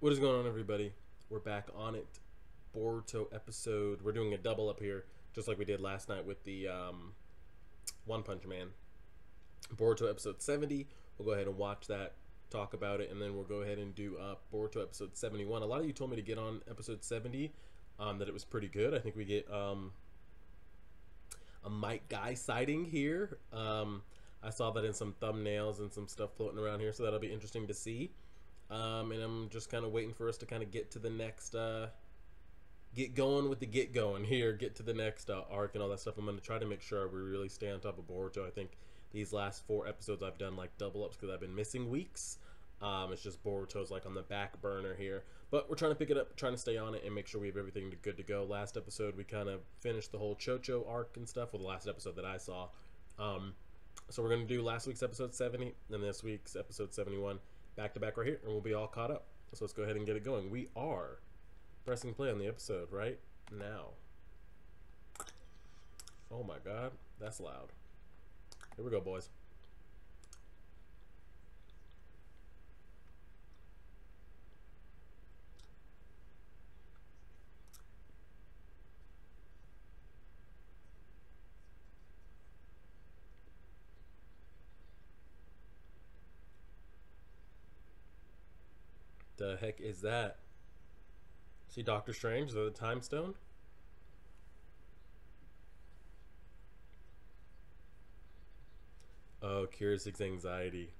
What is going on, everybody? We're back on it. Boruto episode. We're doing a double up here, just like we did last night with the One Punch Man. Boruto episode 70. We'll go ahead and watch that, talk about it, and then we'll go ahead and do Boruto episode 71. A lot of you told me to get on episode 70, that it was pretty good. I think we get a Mike Guy sighting here. I saw that in some thumbnails and some stuff floating around here, so that'll be interesting to see. And I'm just kind of waiting for us to kind of get to the next, get going with the get going here, get to the next arc and all that stuff. I'm going to try to make sure we really stay on top of Boruto. I think these last 4 episodes I've done like double ups because I've been missing weeks. It's just Boruto's like on the back burner here, but we're trying to pick it up, trying to stay on it and make sure we have everything good to go. Last episode we kind of finished the whole Chocho arc and stuff, well, the last episode that I saw. So we're going to do last week's episode 70 and this week's episode 71 back to back right here, and we'll be all caught up. So let's go ahead and get it going. We are pressing play on the episode right now. Oh my god, that's loud. Here we go, boys. The heck is that? See Doctor Strange, the time stone? Oh, cures his anxiety.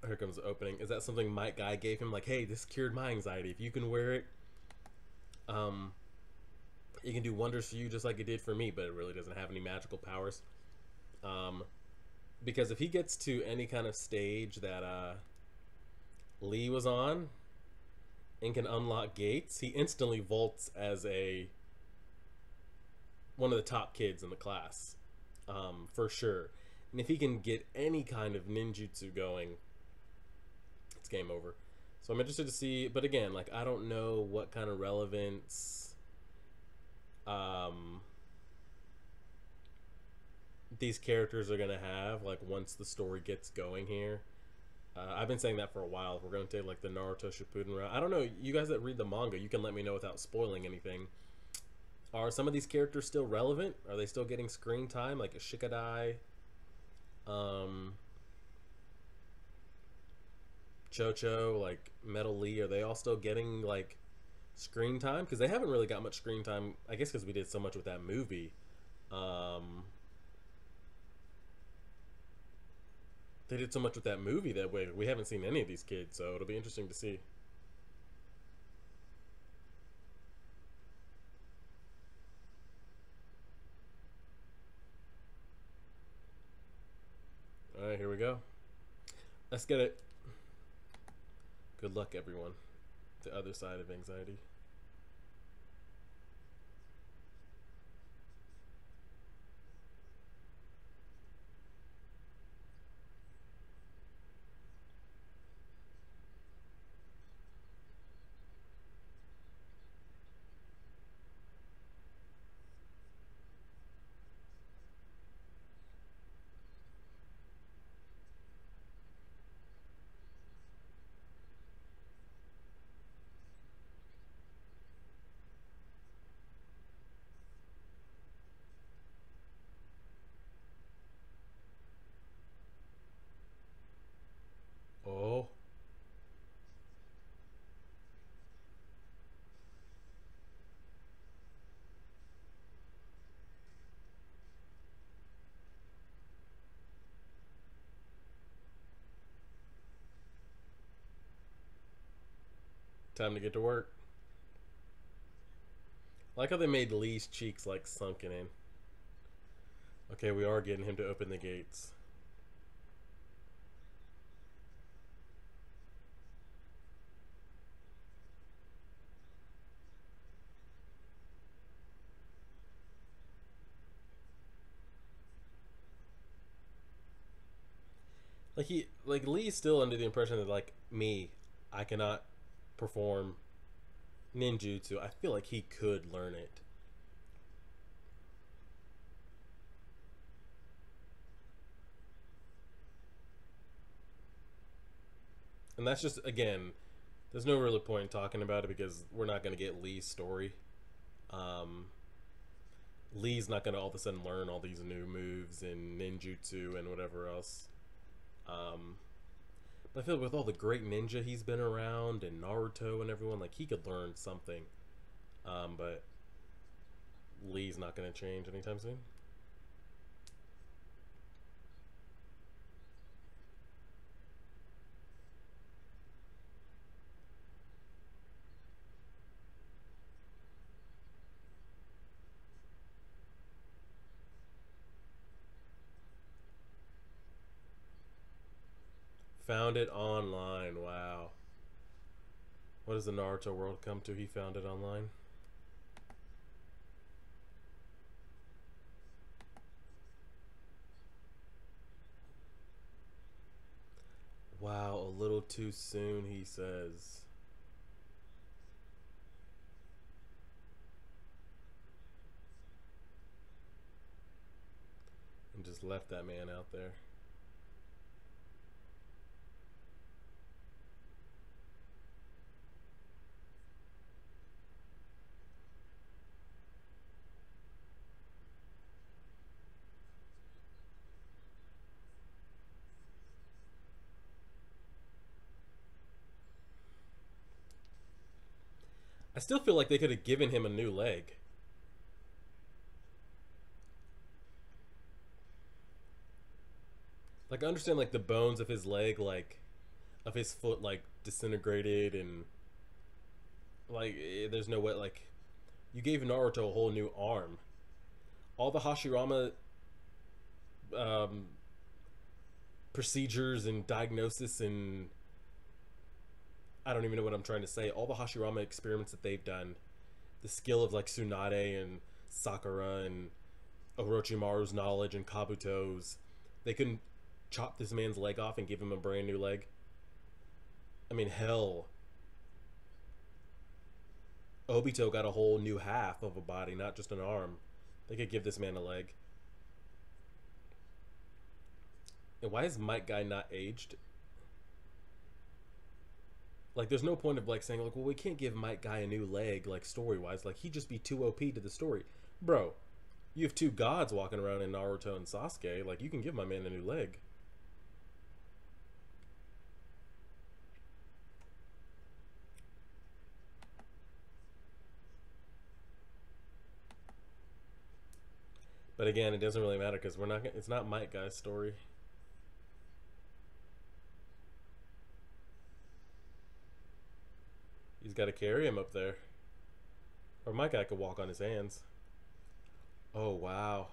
Here comes the opening. Is that something Mike Guy gave him? Like, hey, this cured my anxiety. If you can wear it, it can do wonders for you just like it did for me, but it really doesn't have any magical powers. Because if he gets to any kind of stage that Lee was on and can unlock gates, he instantly vaults as one of the top kids in the class, for sure. And if he can get any kind of ninjutsu going, it's game over. So I'm interested to see, but again, like, I don't know what kind of relevance these characters are gonna have, like, once the story gets going here. I've been saying that for a while. We're gonna take like the Naruto Shippuden route. I don't know. You guys that read the manga, you can let me know without spoiling anything. Are some of these characters still relevant? Are they still getting screen time, like a Shikadai, Chocho, like Metal Lee? Are they all still getting like screen time? Because they haven't really got much screen time. I guess because we did so much with that movie. They did so much with that movie that way. We haven't seen any of these kids, so it'll be interesting to see. Alright, here we go. Let's get it. Good luck, everyone. The other side of anxiety. Oh. Time to get to work. I like how they made Lee's cheeks like sunken in. Okay, we are getting him to open the gates. Like Lee's still under the impression that, like, me, I cannot perform ninjutsu. I feel like he could learn it. And that's just, again, there's no really point in talking about it because we're not going to get Lee's story. Um, Lee's not going to all of a sudden learn all these new moves and ninjutsu and whatever else. Um, but I feel like with all the great ninja he's been around and Naruto and everyone, like he could learn something. But Lee's not going to change anytime soon. Found it online. Wow. What does the Naruto world come to? He found it online. Wow, a little too soon, he says. And just left that man out there. I still feel like they could have given him a new leg. Like I understand like the bones of his leg, like of his foot, like disintegrated and like there's no way like you gave Naruto a whole new arm. All the Hashirama um, procedures and diagnosis and I don't even know what I'm trying to say. All the Hashirama experiments that they've done, the skill of like Tsunade and Sakura and Orochimaru's knowledge and Kabuto's, they couldn't chop this man's leg off and give him a brand new leg. I mean, hell, Obito got a whole new half of a body, not just an arm. They could give this man a leg. And why is Mike Guy not aged? Like, there's no point of like saying like, well, we can't give Mike Guy a new leg, like story wise. Like, he'd just be too OP to the story, bro. You have two gods walking around in Naruto and Sasuke. Like, you can give my man a new leg. But again, it doesn't really matter because we're not. It's not Mike Guy's story. He's got to carry him up there, or Mike Guy could walk on his hands. Oh wow.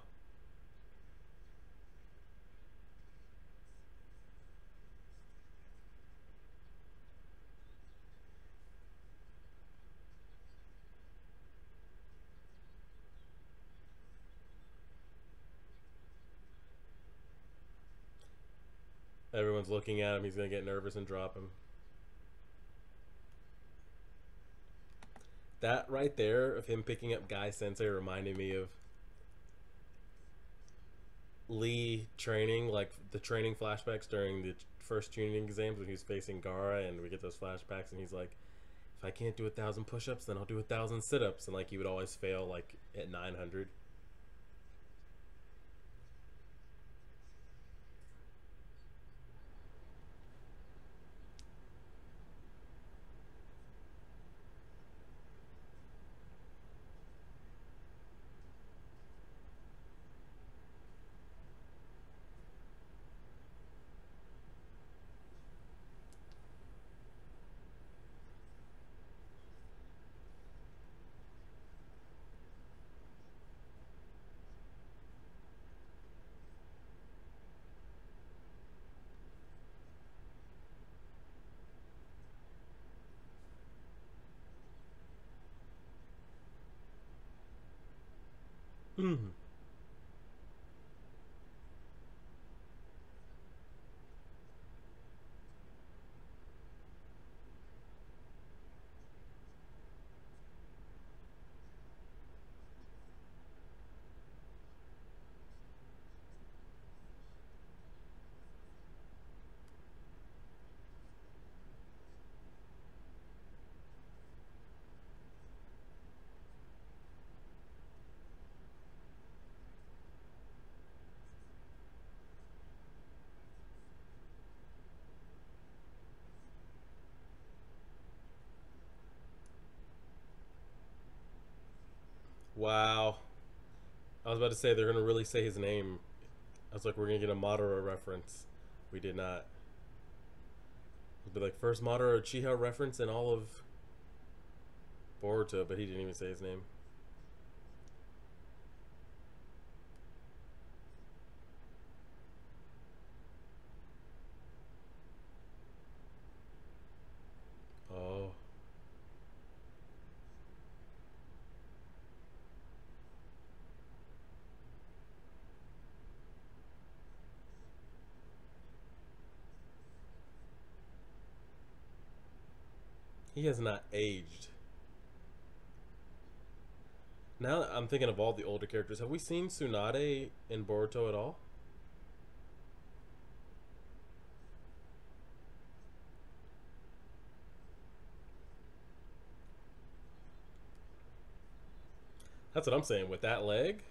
Everyone's looking at him. He's gonna get nervous and drop him. That right there of him picking up Guy Sensei reminded me of Lee training, like the training flashbacks during the first tuning exams when he was facing Gara, and we get those flashbacks, and he's like, "If I can't do 1,000 push-ups, then I'll do 1,000 sit-ups," and like he would always fail like at 900. Mm-hmm. Wow. I was about to say they're gonna really say his name. I was like, we're gonna get a Madara reference. We did not. It'd be like first Madara Uchiha reference in all of Boruto, but he didn't even say his name. Oh, he has not aged. Now I'm thinking of all the older characters. Have we seen Tsunade in Boruto at all? That's what I'm saying. With that leg,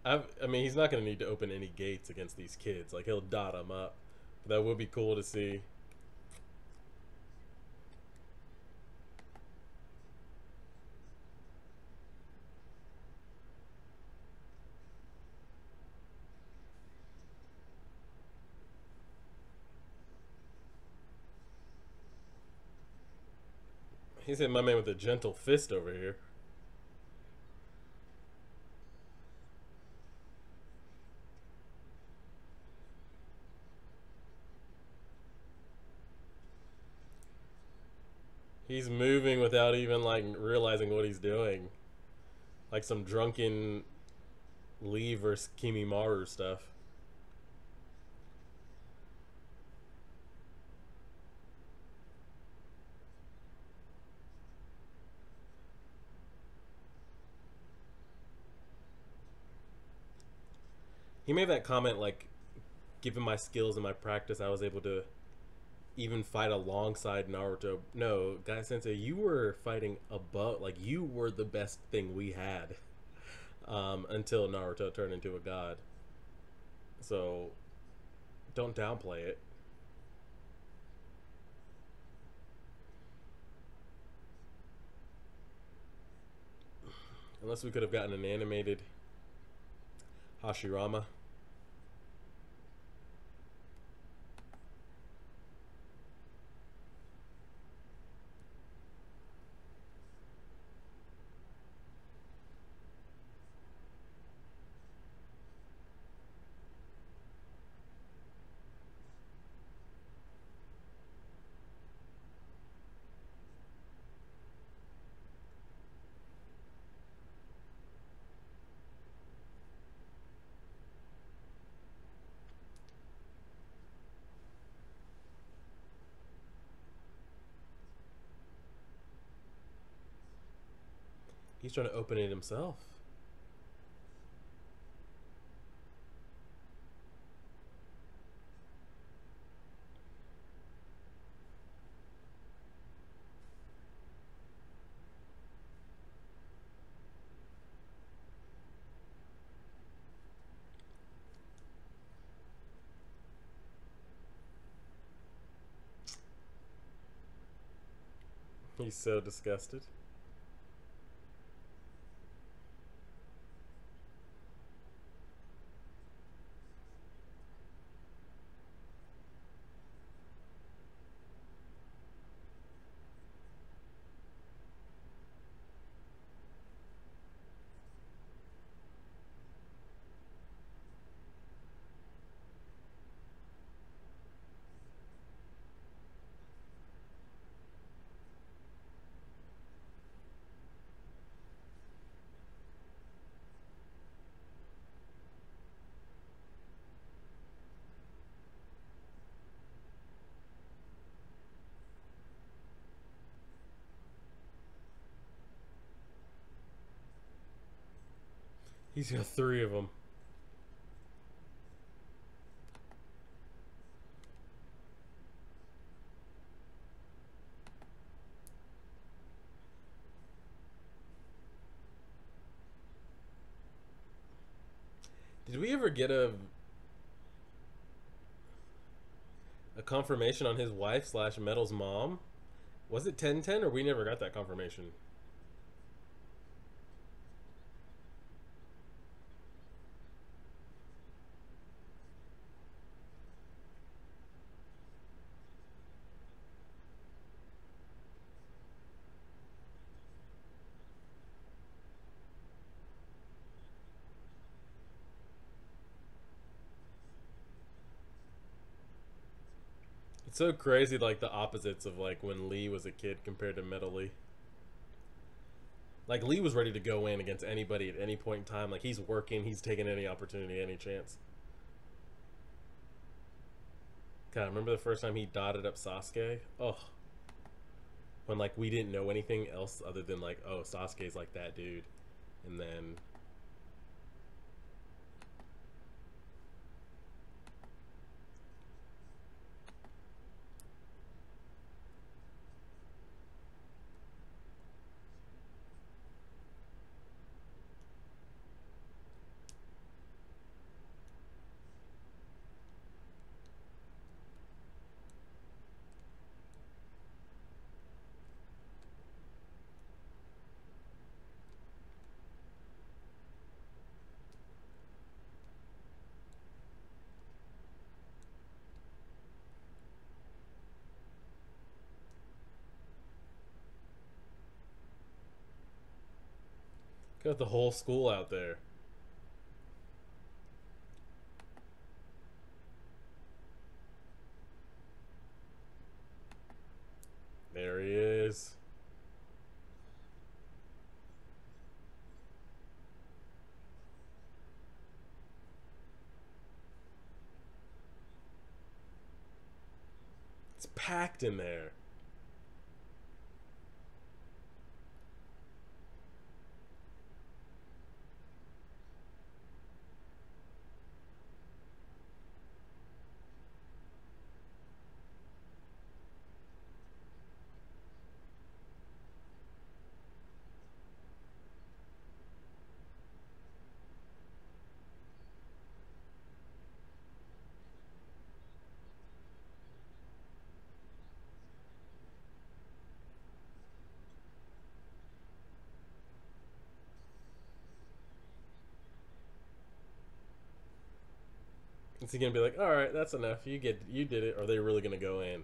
I mean, he's not going to need to open any gates against these kids. Like he'll dot them up. But that would be cool to see. He's hitting my man with a gentle fist over here. He's moving without even like realizing what he's doing. Like some drunken Lee versus Kimimaru stuff. He made that comment like, given my skills and my practice, I was able to even fight alongside Naruto. No, Guy Sensei, you were fighting above. Like you were the best thing we had until Naruto turned into a god. So don't downplay it. Unless we could have gotten an animated Hashirama. He's trying to open it himself. He's so disgusted. He's got three of them. Did we ever get a confirmation on his wife slash Metal's mom? Was it 1010 or we never got that confirmation? It's so crazy, like the opposites of like when Lee was a kid compared to Metal Lee. Like Lee was ready to go in against anybody at any point in time. Like he's working, he's taking any opportunity, any chance. God, remember the first time he dotted up Sasuke? Oh, when like we didn't know anything else other than like, oh, Sasuke's like that dude, and then got the whole school out there. There he is. It's packed in there. Is he gonna be like, all right, that's enough. You did it. Or are they really gonna go in?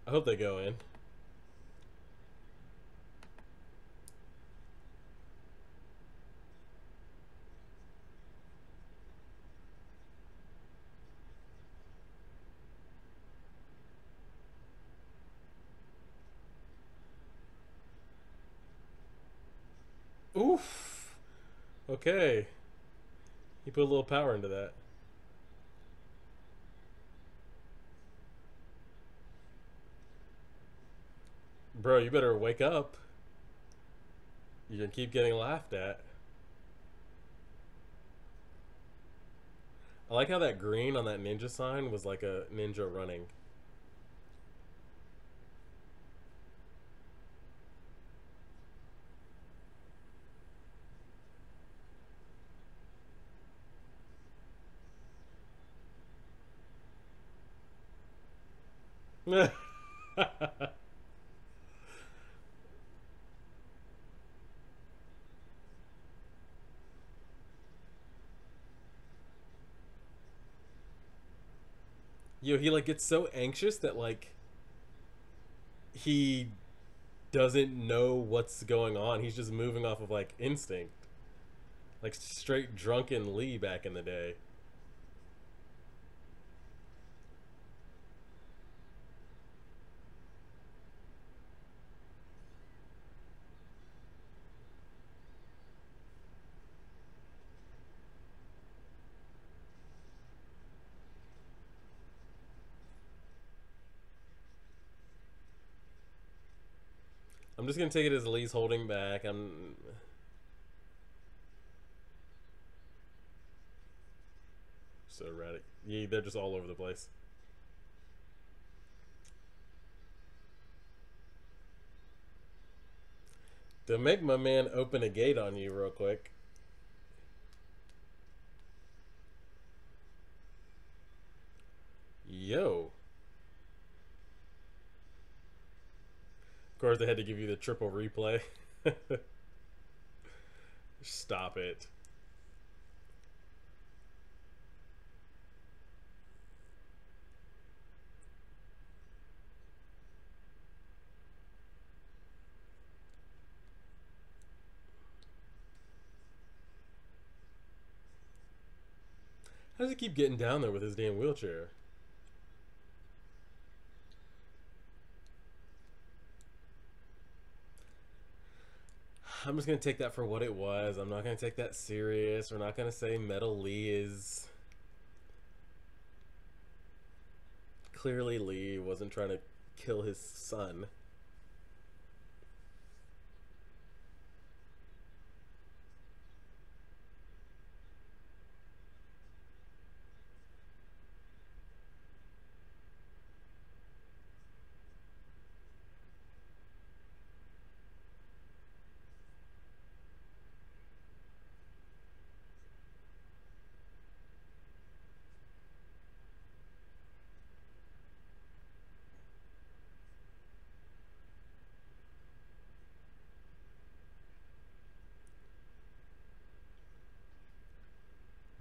I hope they go in. Oof. Okay. He put a little power into that. Bro, you better wake up. You're gonna keep getting laughed at. I like how that green on that ninja sign was like a ninja running. Yo, he like gets so anxious that like he doesn't know what's going on. He's just moving off of like instinct. Like straight drunken Lee back in the day. I'm just gonna take it as Lee's holding back. I'm so erratic. Yeah, they're just all over the place. To make my man open a gate on you real quick. Yo. Of course, they had to give you the triple replay. Stop it. 'How does he keep getting down there with his damn wheelchair? I'm just gonna take that for what it was. I'm not gonna take that serious. We're not gonna say Metal Lee is. Clearly, Lee wasn't trying to kill his son.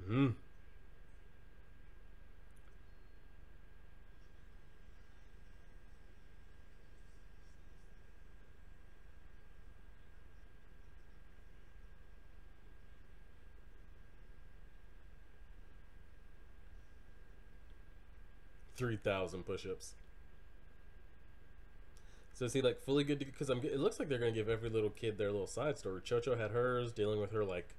Hmm. 3,000 push-ups. So is he like fully good to? Because I'm. It looks like they're gonna give every little kid their little side story. Chocho had hers, dealing with her like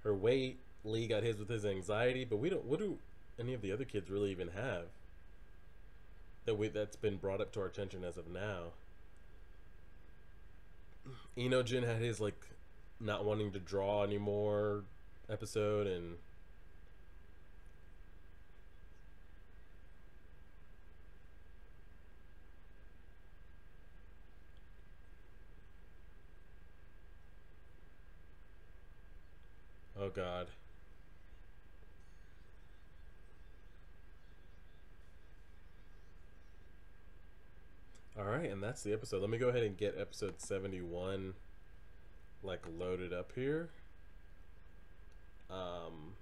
her weight. Lee got his with his anxiety. But we don't. What do any of the other kids really even have that's been brought up to our attention as of now? Jin had his like not wanting to draw anymore episode, and oh god. All right, and that's the episode. Let me go ahead and get episode 71 like loaded up here. Um,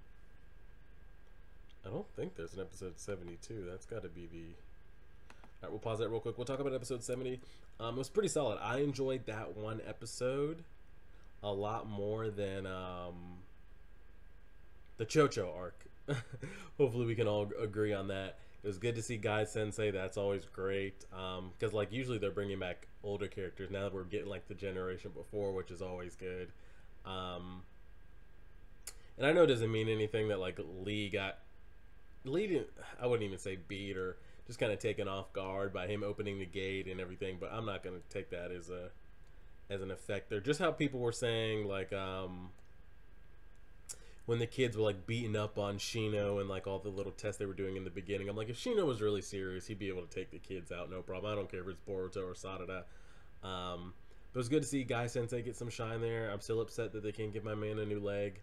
I don't think there's an episode 72. That's got to be the. All right, we'll pause that real quick. We'll talk about episode 70. It was pretty solid. I enjoyed that one episode a lot more than the Chocho arc. Hopefully, we can all agree on that. It was good to see Guy Sensei. That's always great. Because like usually they're bringing back older characters. Now we're getting like the generation before, which is always good. Um, and I know it doesn't mean anything that like Lee didn't. I wouldn't even say beat or just kind of taken off guard by him opening the gate and everything. But I'm not gonna take that as an effect there. Just how people were saying like when the kids were like beating up on Shino and like all the little tests they were doing in the beginning. I'm like, if Shino was really serious, he'd be able to take the kids out, no problem. I don't care if it's Boruto or Sarada. But it was good to see Guy Sensei get some shine there. I'm still upset that they can't give my man a new leg.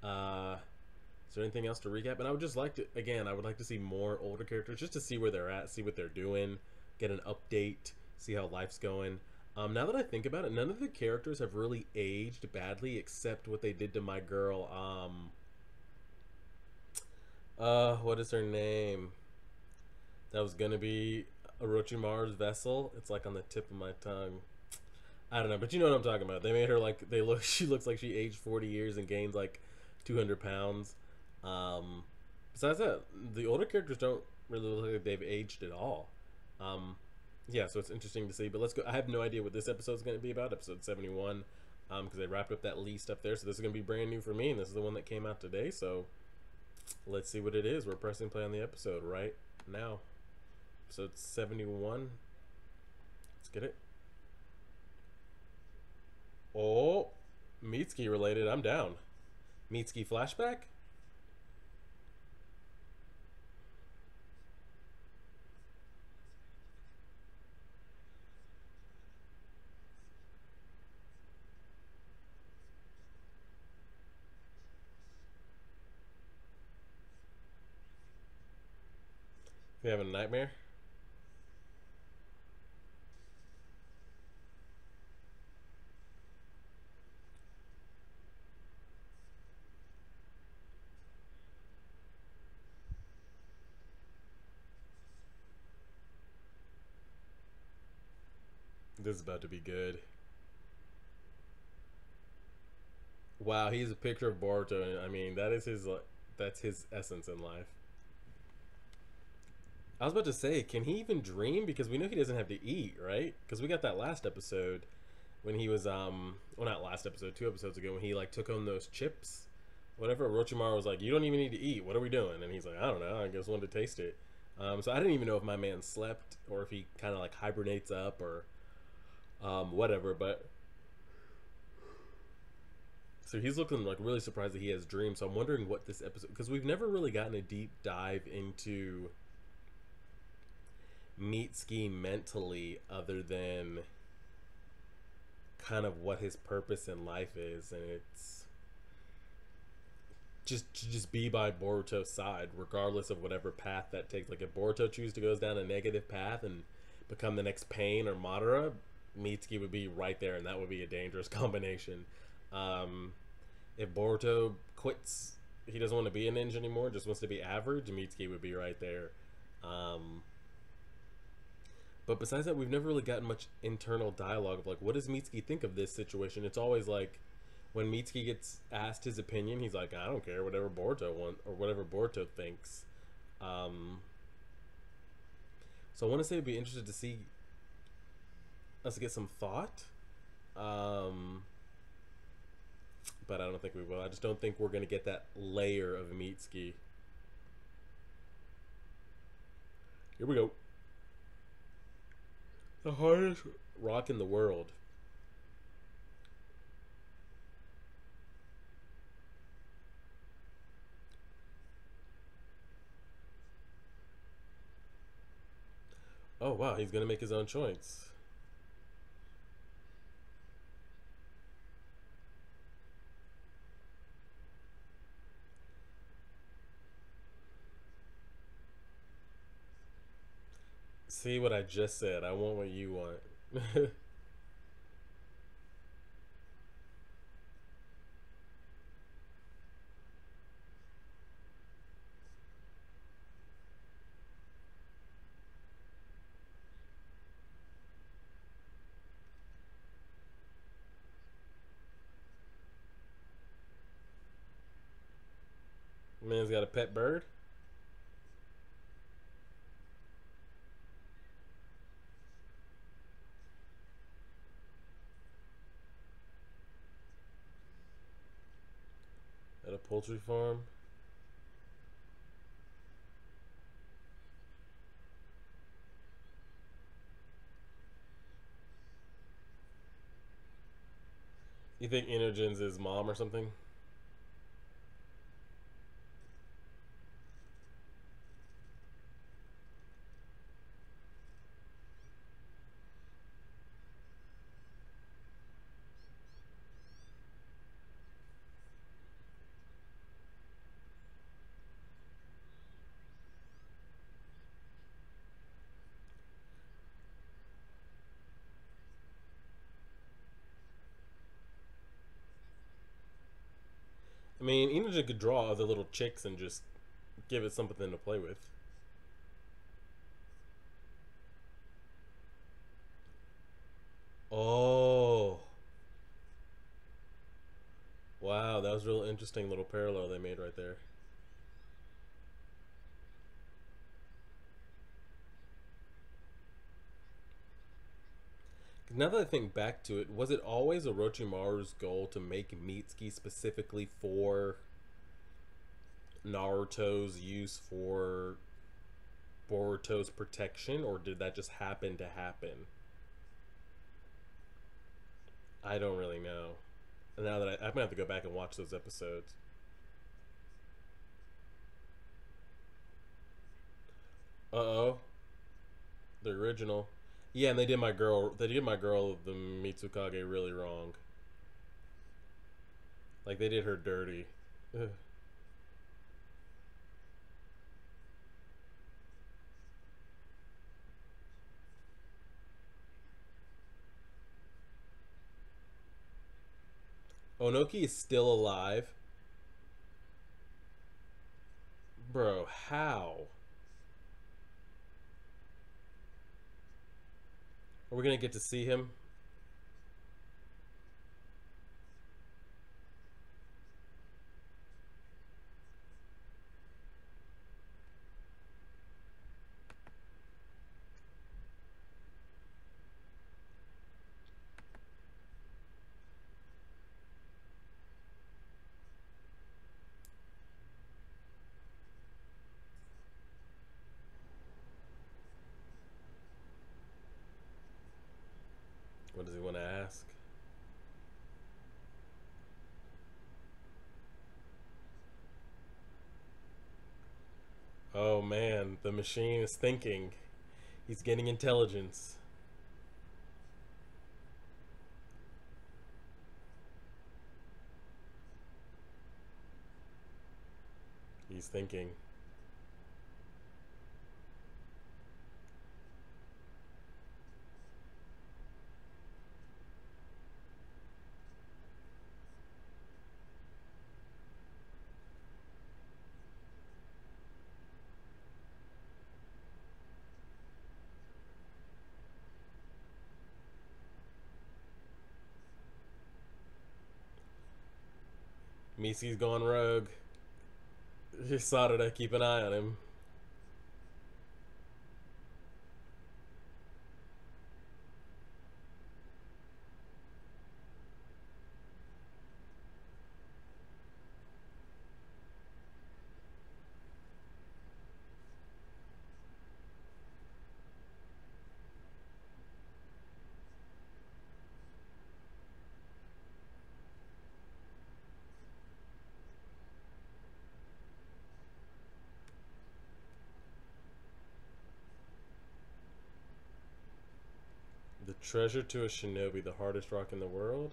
Is there anything else to recap? And I would just like to, again, I would like to see more older characters just to see where they're at, see what they're doing, get an update, see how life's going. Now that I think about it, none of the characters have really aged badly except what they did to my girl. What is her name? That was gonna be Orochimaru's vessel. It's like on the tip of my tongue. I don't know, but you know what I'm talking about. They made her like they look. She looks like she aged 40 years and gained like 200 pounds. Um, Besides that, the older characters don't really look like they've aged at all. Um, yeah, so it's interesting to see. But let's go. I have no idea what this episode is going to be about. Episode 71, because they wrapped up that Lee stuff there. So this is going to be brand new for me, and this is the one that came out today. So let's see what it is. We're pressing play on the episode right now. Episode 71. Let's get it. Oh, Mitsuki related. I'm down. Mitsuki flashback? You having a nightmare? This is about to be good. Wow, he's a picture of Boruto. I mean, that is his. That's his essence in life. I was about to say, can he even dream? Because we know he doesn't have to eat, right? Because we got that last episode when he was well, not last episode, 2 episodes ago, when he like took home those chips, whatever. Orochimaru was like, "You don't even need to eat. What are we doing?" And he's like, "I don't know. I just wanted to taste it." So I didn't even know if my man slept or if he kind of like hibernates up or whatever. But so he's looking like really surprised that he has dreams. So I'm wondering what this episode, because we've never really gotten a deep dive into Mitsuki mentally, other than kind of what his purpose in life is, and it's just to just be by Boruto's side, regardless of whatever path that takes. Like if Boruto chooses to goes down a negative path and become the next Pain or Madara, Mitsuki would be right there, and that would be a dangerous combination. Um, if Boruto quits, he doesn't want to be a ninja anymore, just wants to be average, Mitsuki would be right there. Um, but besides that, we've never really gotten much internal dialogue of like, what does Mitsuki think of this situation? It's always like, when Mitsuki gets asked his opinion, he's like, I don't care, whatever Boruto wants or whatever Boruto thinks. Um, so I want to say I'd be interested to see us get some thought. Um, but I don't think we will. I just don't think we're going to get that layer of Mitsuki. Here we go. The hardest rock in the world. Oh wow, he's gonna make his own choice. See what I just said. I want what you want. Man's got a pet bird. At a poultry farm. You think Inogen's his mom or something? I mean, Inogen could draw other little chicks and just give it something to play with. Oh, wow, that was a real interesting little parallel they made right there. 'Cause now that I think back to it, was it always Orochimaru's goal to make Mitsuki specifically for Naruto's use for Boruto's protection, or did that just happen to happen? I don't really know. Now that I'm gonna have to go back and watch those episodes. Uh oh, the original. Yeah, and they did my girl. They did my girl, the Mitsukage, really wrong. Like they did her dirty. Ugh. Onoki is still alive. Bro, how? Are we gonna get to see him? What does he want to ask? Oh man, the machine is thinking. He's getting intelligence. He's thinking. Mitsuki's going rogue. Sarada, keep an eye on him. The treasure to a shinobi, the hardest rock in the world?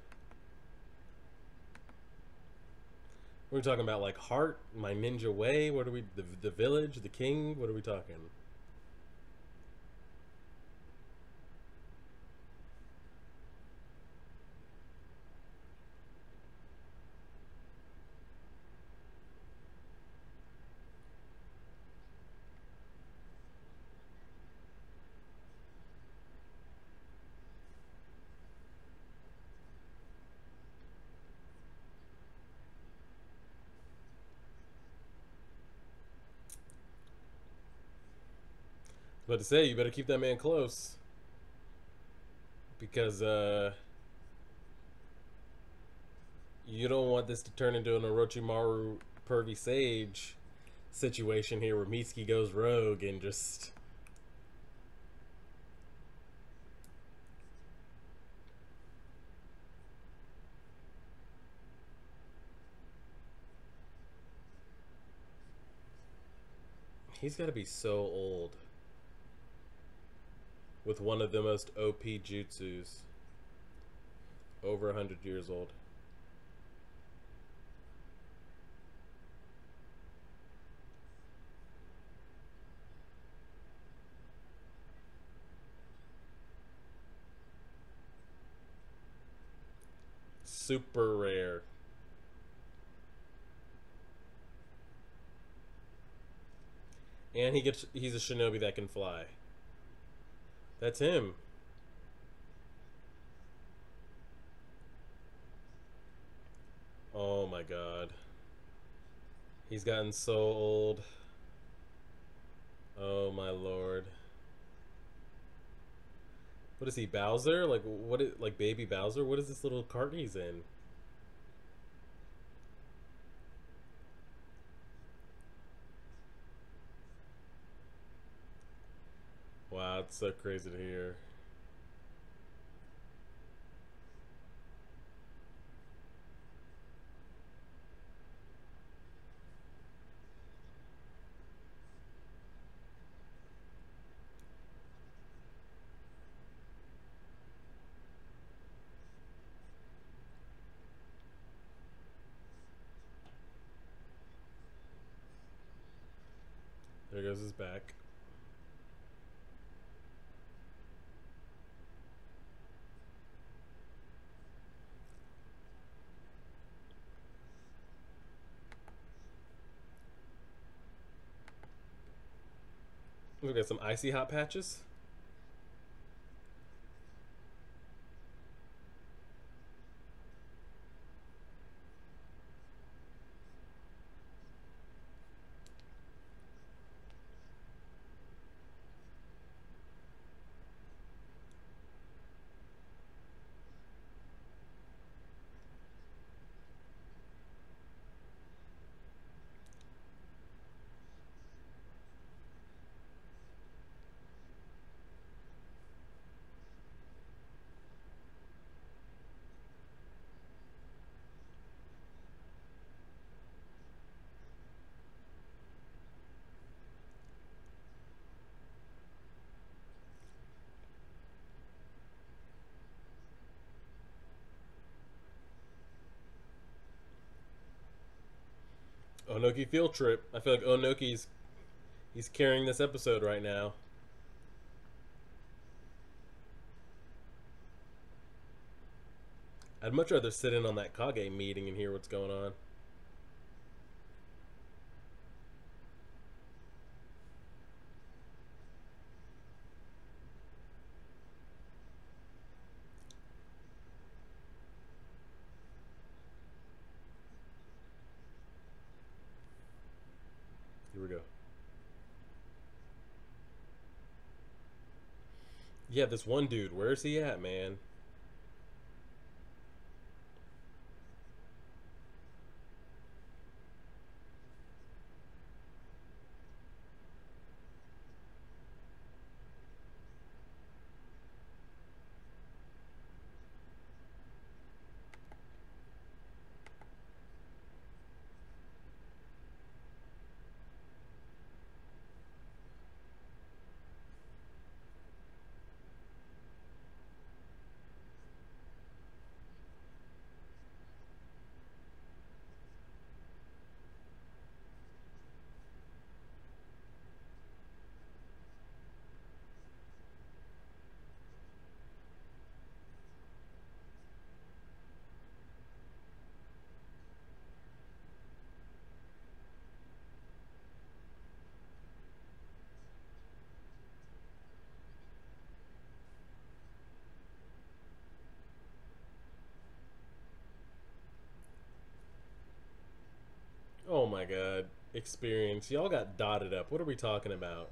We're talking about like heart, my ninja way. What are we? The village, the king. What are we talking? But to say, you better keep that man close because you don't want this to turn into an Orochimaru pervy sage situation here where Mitsuki goes rogue and just. He's got to be so old with one of the most OP jutsus. Over 100 years old. Super rare. And he's a shinobi that can fly. That's him. Oh my god. He's gotten so old. Oh my lord. What is he, Bowser? Like what is like baby Bowser? What is this little cart he's in? Wow, it's so crazy to hear. There goes his back. We got some icy hot patches. Onoki field trip. I feel like Onoki's he's carrying this episode right now. I'd much rather sit in on that Kage meeting and hear what's going on. Here we go. Yeah, this one dude. Where's he at, man? Oh my god. Experience. Y'all got dotted up. What are we talking about?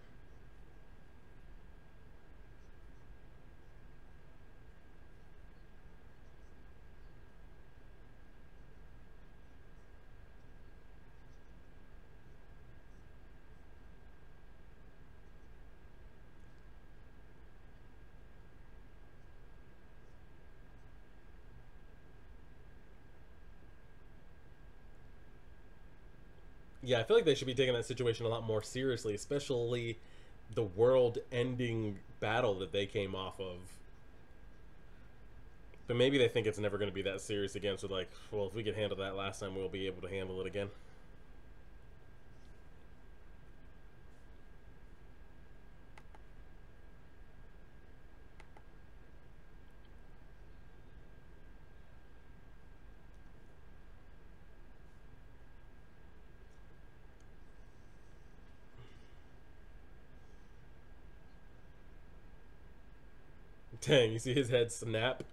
Yeah, I feel like they should be taking that situation a lot more seriously, especially the world ending battle that they came off of. But maybe they think it's never going to be that serious again, so like, well, if we could handle that last time, we'll be able to handle it again. Dang, you see his head snap?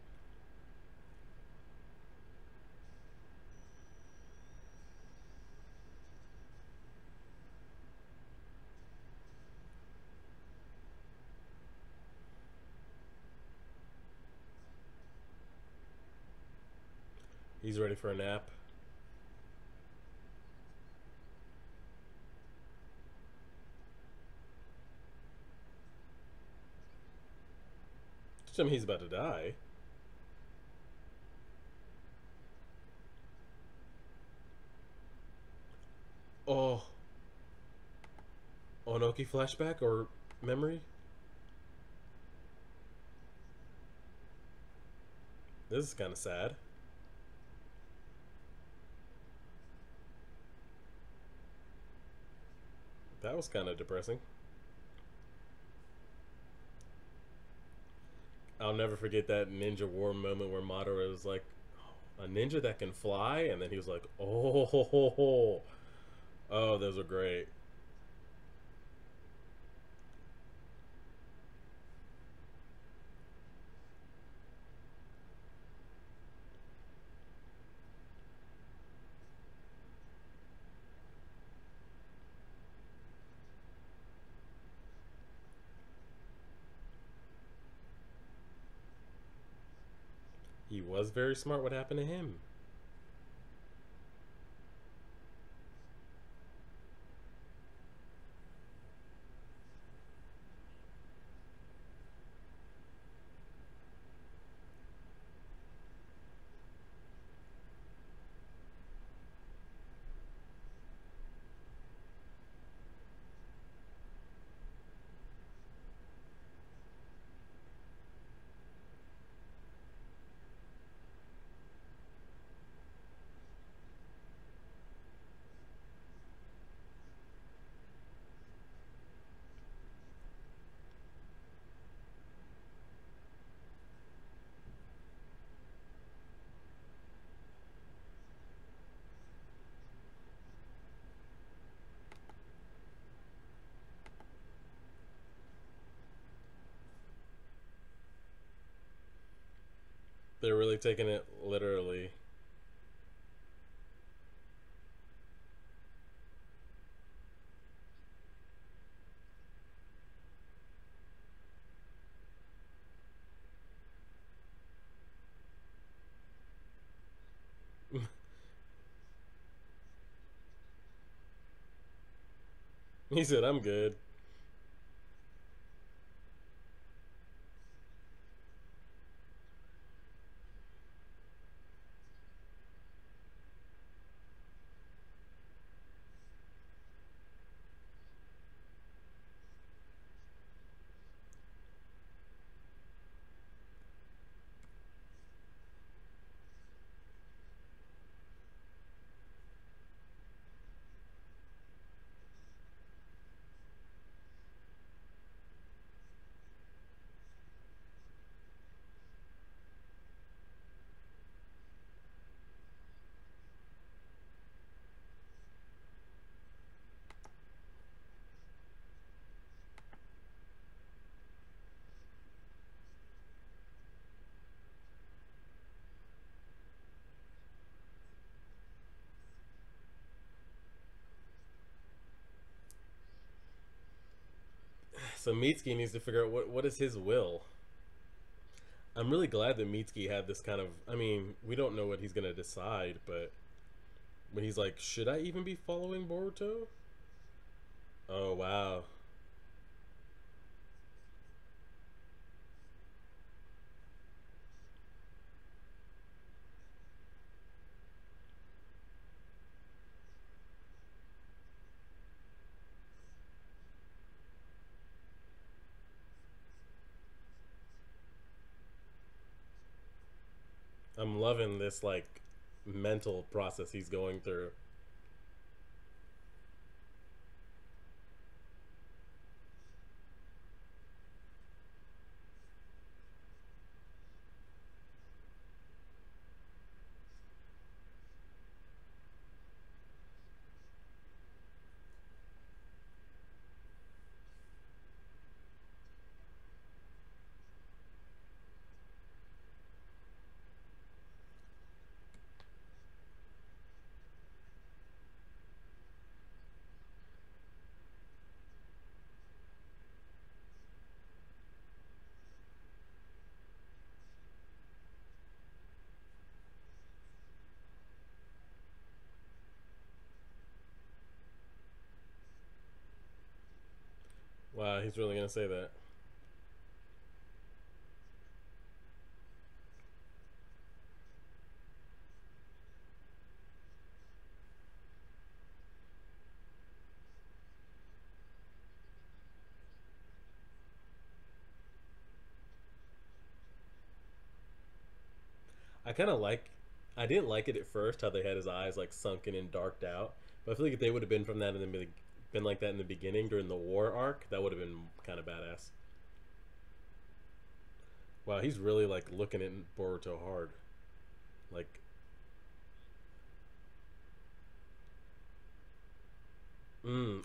He's ready for a nap. Tell me he's about to die. Oh, Onoki flashback or memory? This is kind of sad. That was kind of depressing. I'll never forget that Ninja War moment where Madara was like, "A ninja that can fly," and then he was like, "Oh, ho, ho, ho." Oh, those are great. was very smart. What happened to him? They're really taking it literally. He said, "I'm good." So Mitsuki needs to figure out what is his will. I'm really glad that Mitsuki had this kind of. I mean, we don't know what he's gonna decide, but when he's like, "Should I even be following Boruto?" Oh wow, I'm loving this like mental process he's going through. Wow, he's really gonna say that. I kind of like. I didn't like it at first how they had his eyes like sunken and darked out, but I feel like if they would have been from that in the been like that in the beginning during the war arc, that would have been kind of badass. Wow, he's really like looking at Boruto hard. Like,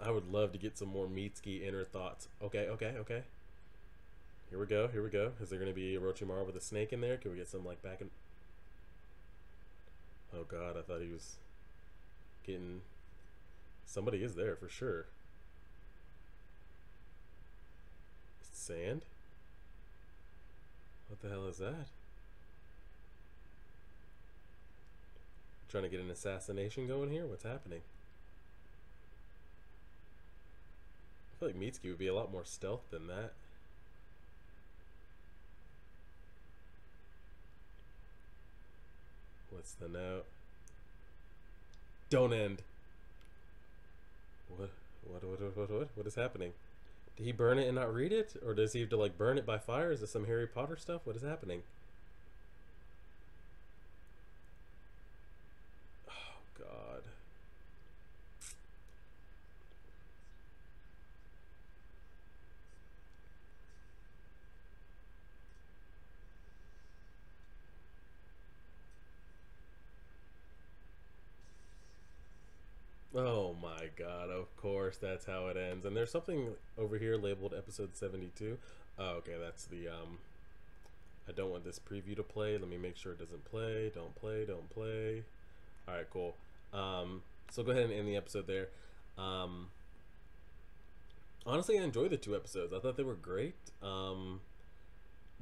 I would love to get some more Mitsuki inner thoughts. Okay, okay, okay. Here we go. Here we go. Is there going to be Orochimaru with a snake in there? Can we get some like back in? Oh God, I thought he was getting. Somebody is there for sure. Sand? What the hell is that? Trying to get an assassination going here? What's happening? I feel like Mitsuki would be a lot more stealth than that. What's the note? Don't end. What? What is happening? Did he burn it and not read it? Or does he have to like burn it by fire? Is this some Harry Potter stuff? What is happening? Oh god. Oh my god, of course that's how it ends. And there's something over here labeled episode 72. Oh, okay, that's the I don't want this preview to play. Let me make sure it doesn't play. Don't play, don't play. Alright, cool. So go ahead and end the episode there. Um Honestly, I enjoyed the two episodes. I thought they were great.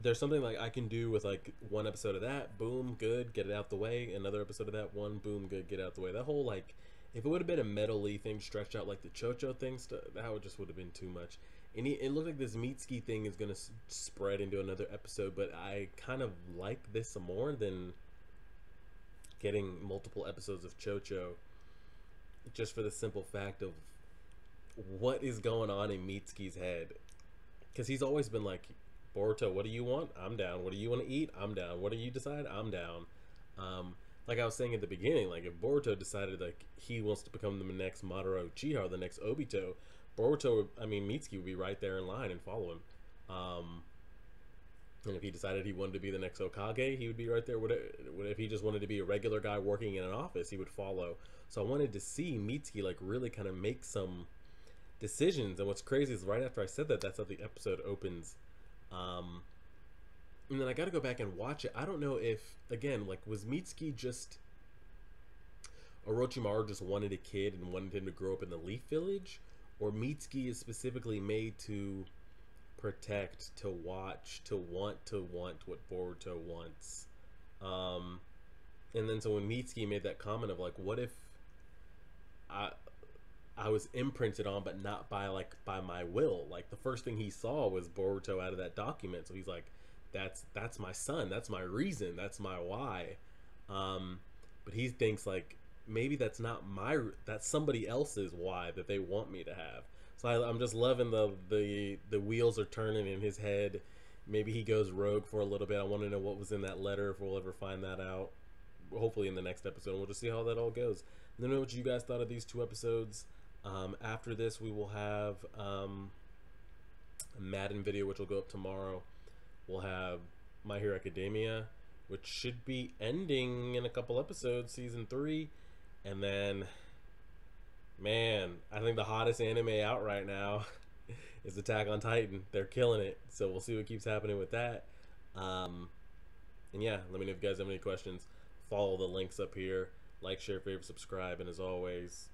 There's something like I can do with like one episode of that, boom, good, get it out the way. Another episode of that, one, boom, good, get it out the way. That whole like, if it would have been a metal-y thing stretched out like the Chocho thing, that would just would have been too much. And it looked like this Mitsuki thing is gonna spread into another episode, but I kind of like this more than getting multiple episodes of Chocho, just for the simple fact of what is going on in Mitsuki's head, because he's always been like, Boruto, what do you want? I'm down. What do you want to eat? I'm down. What do you decide? I'm down. Like I was saying at the beginning, like if Boruto decided like he wants to become the next Madara Uchiha, or the next Obito, Boruto, I mean Mitsuki would be right there in line and follow him. And if he decided he wanted to be the next Hokage, he would be right there. If he just wanted to be a regular guy working in an office, he would follow. So I wanted to see Mitsuki like really kind of make some decisions. And what's crazy is right after I said that, that's how the episode opens. And then I got to go back and watch it. I don't know if, again, like, was Mitsuki just Orochimaru just wanted a kid and wanted him to grow up in the Leaf Village, or Mitsuki is specifically made to protect, to watch, to want what Boruto wants. And then so when Mitsuki made that comment of like, what if I I was imprinted on, but not by my will. Like the first thing he saw was Boruto out of that document, so he's like, that's my son, that's my reason, that's my why. But he thinks like maybe that's somebody else's why that they want me to have. So I'm just loving the wheels are turning in his head. Maybe he goes rogue for a little bit. I want to know what was in that letter, if we'll ever find that out. Hopefully in the next episode. We'll just see how that all goes. Let me know what you guys thought of these two episodes. After this, we will have a Madden video, which will go up tomorrow. We'll have My Hero Academia, which should be ending in a couple episodes, season 3. And then, man, I think the hottest anime out right now is Attack on Titan. They're killing it. So we'll see what keeps happening with that. And yeah, let me know if you guys have any questions. Follow the links up here. Like, share, favorite, subscribe. And as always,